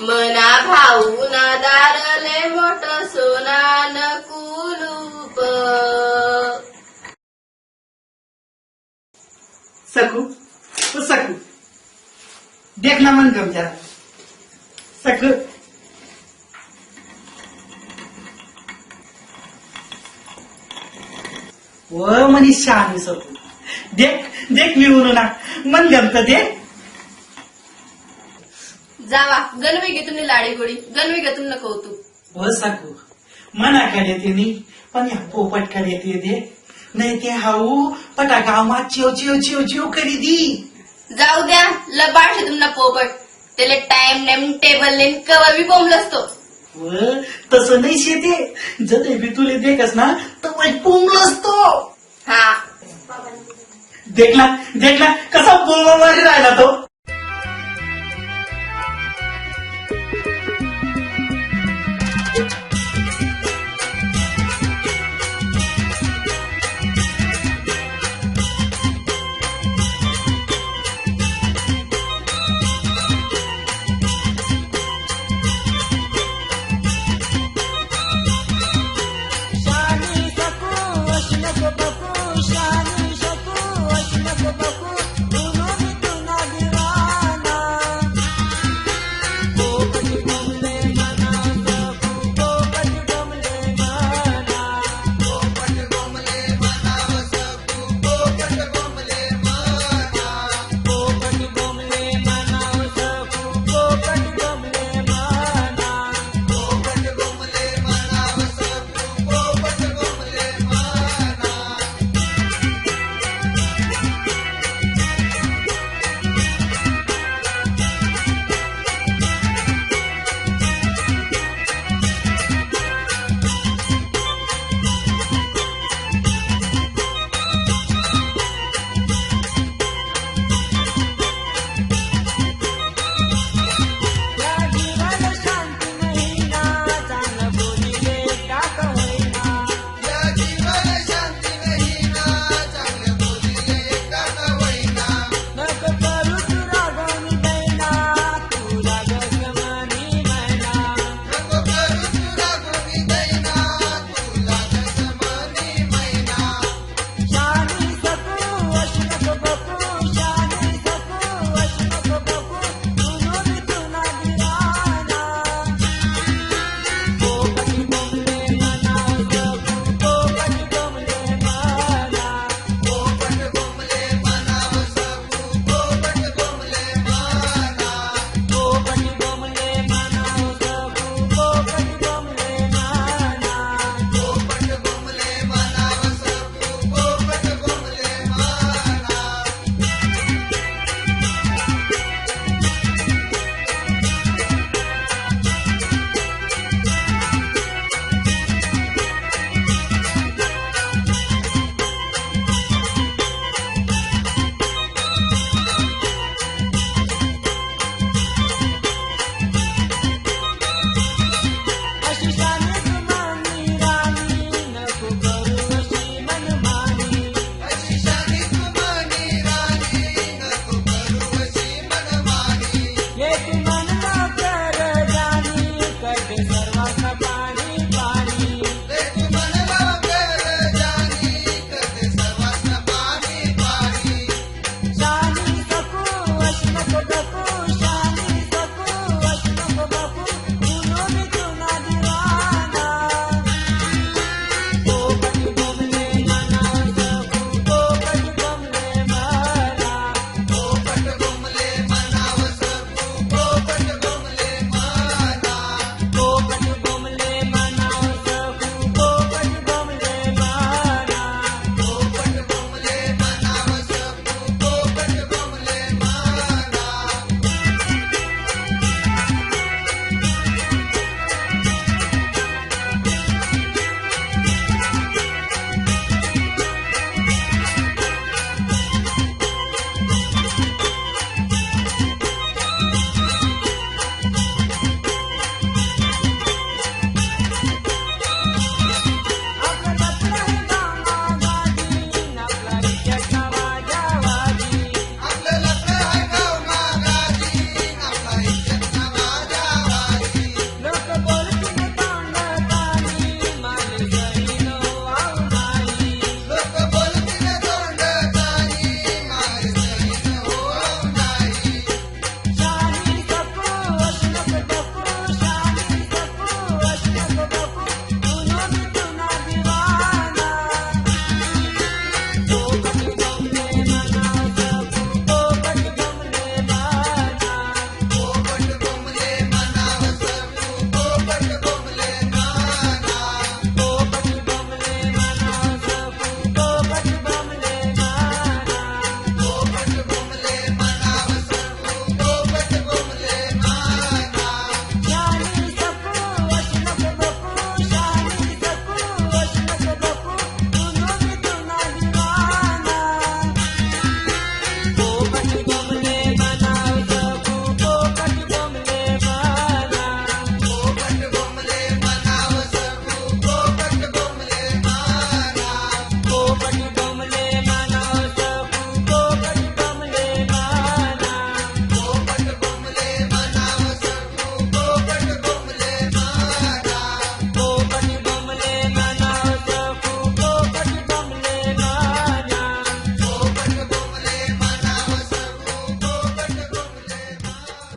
मना भाऊ ना दारले मोठ सोनान कुलूप. सकू ओ सकू देख ना मन गम जरा सकू. व मनी शहाणी सकू देख देख मी म्हणू ना मन गमत देख. जावा गणवी घे तुम्ही लाडी गोडी गणवी घे तुमनं कौतुक. व सकू मना कडे ते नी पण या पोपट कडे ते दे नाही ते हाऊ पटा गावात चिव चिव चिव चिव करी दी. जाऊ द्या लबाडशे तुमना पोपट त्याला टाइम नेम टेबल नेम कवा बी बोंबल असतो. व तसं नाही शेते जर बी तुले देखस ना तर वाईट पोंगलस तो. हा देखला देखला कसा बोंबा मारी राहिला तो.